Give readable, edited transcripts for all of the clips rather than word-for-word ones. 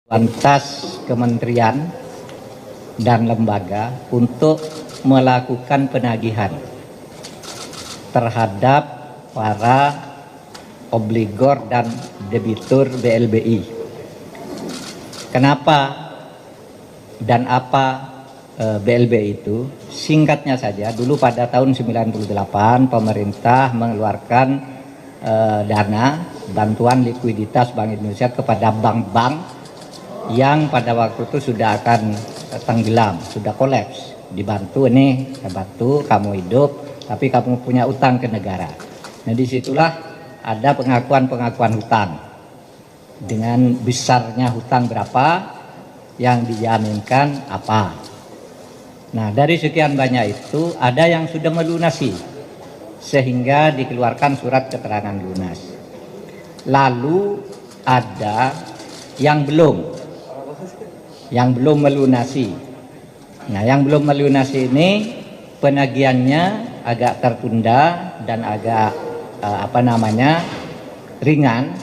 Lantas kementerian dan lembaga untuk melakukan penagihan terhadap para obligor dan debitur BLBI. Kenapa dan apa BLBI itu? Singkatnya saja, dulu pada tahun 98 pemerintah mengeluarkan dana bantuan likuiditas Bank Indonesia kepada bank-bank yang pada waktu itu sudah akan tenggelam, sudah kolaps. Dibantu nih, saya bantu kamu hidup, tapi kamu punya utang ke negara. Nah disitulah ada pengakuan-pengakuan hutang. Dengan besarnya hutang berapa, yang dijaminkan apa. Nah dari sekian banyak itu, ada yang sudah melunasi, sehingga dikeluarkan surat keterangan lunas. Lalu ada yang belum melunasi. Nah, yang belum melunasi ini penagihannya agak tertunda dan agak ringan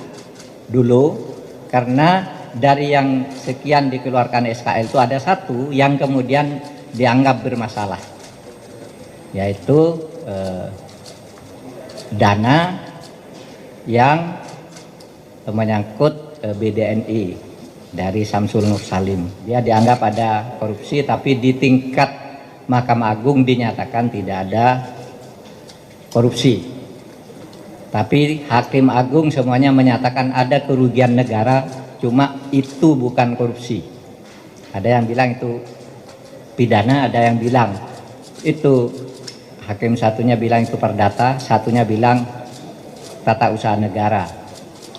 dulu, karena dari yang sekian dikeluarkan SKL itu ada satu yang kemudian dianggap bermasalah, yaitu dana yang menyangkut BDNI dari Samsul Nur Salim. Dia dianggap ada korupsi, tapi di tingkat Mahkamah Agung dinyatakan tidak ada korupsi. Tapi Hakim Agung semuanya menyatakan ada kerugian negara, cuma itu bukan korupsi. Ada yang bilang itu pidana, ada yang bilang itu, hakim satunya bilang itu perdata, satunya bilang tata usaha negara.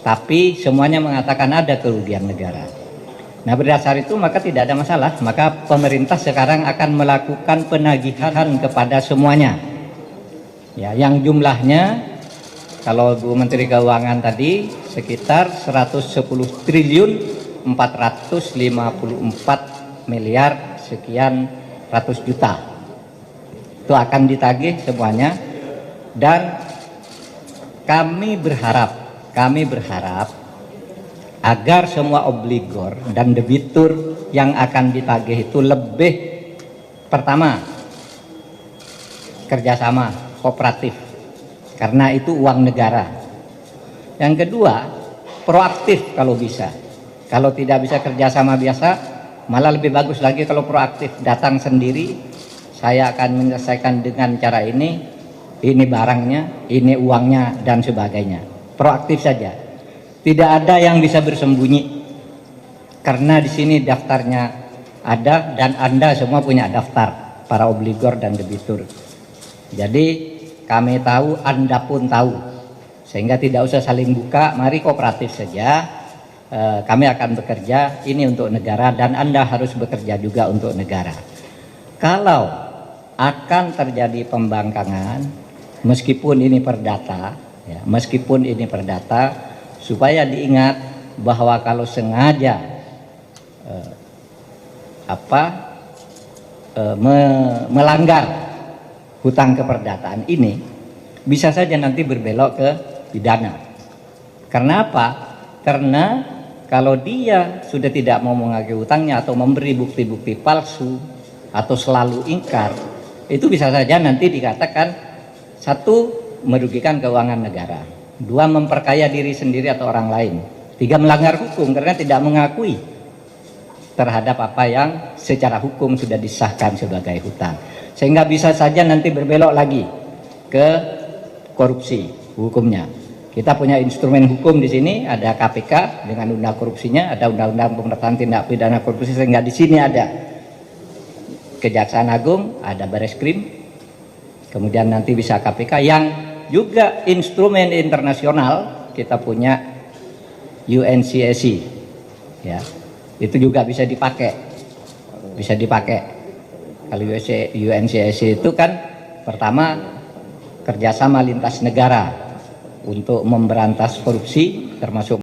Tapi semuanya mengatakan ada kerugian negara. Nah berdasar itu maka tidak ada masalah, maka pemerintah sekarang akan melakukan penagihan kepada semuanya. Ya, yang jumlahnya kalau Bu Menteri Keuangan tadi sekitar 110 triliun 454 miliar sekian ratus juta. Itu akan ditagih semuanya, dan kami berharap agar semua obligor dan debitur yang akan ditagih itu lebih, pertama, kerjasama kooperatif, karena itu uang negara. Yang kedua, proaktif kalau bisa. Kalau tidak bisa kerjasama biasa, malah lebih bagus lagi kalau proaktif, datang sendiri, saya akan menyelesaikan dengan cara ini barangnya, ini uangnya, dan sebagainya. Proaktif saja. Tidak ada yang bisa bersembunyi, karena di sini daftarnya ada dan Anda semua punya daftar, para obligor dan debitur. Jadi kami tahu, Anda pun tahu, sehingga tidak usah saling buka. Mari kooperatif saja. Kami akan bekerja ini untuk negara, dan Anda harus bekerja juga untuk negara. Kalau akan terjadi pembangkangan, meskipun ini perdata, supaya diingat bahwa kalau sengaja melanggar hutang keperdataan ini, bisa saja nanti berbelok ke pidana. Karena apa? Karena kalau dia sudah tidak mau mengagih hutangnya atau memberi bukti-bukti palsu atau selalu ingkar, itu bisa saja nanti dikatakan, satu, merugikan keuangan negara, dua, memperkaya diri sendiri atau orang lain, tiga, melanggar hukum karena tidak mengakui terhadap apa yang secara hukum sudah disahkan sebagai hutang, sehingga bisa saja nanti berbelok lagi ke korupsi hukumnya. Kita punya instrumen hukum di sini, ada KPK dengan undang korupsinya, ada undang-undang pemerintahan tindak pidana korupsi, sehingga di sini ada Kejaksaan Agung, ada Bareskrim, kemudian nanti bisa KPK, yang juga instrumen internasional kita punya UNCSC, ya, itu juga bisa dipakai. Kalau UNCSC itu kan pertama kerjasama lintas negara untuk memberantas korupsi, termasuk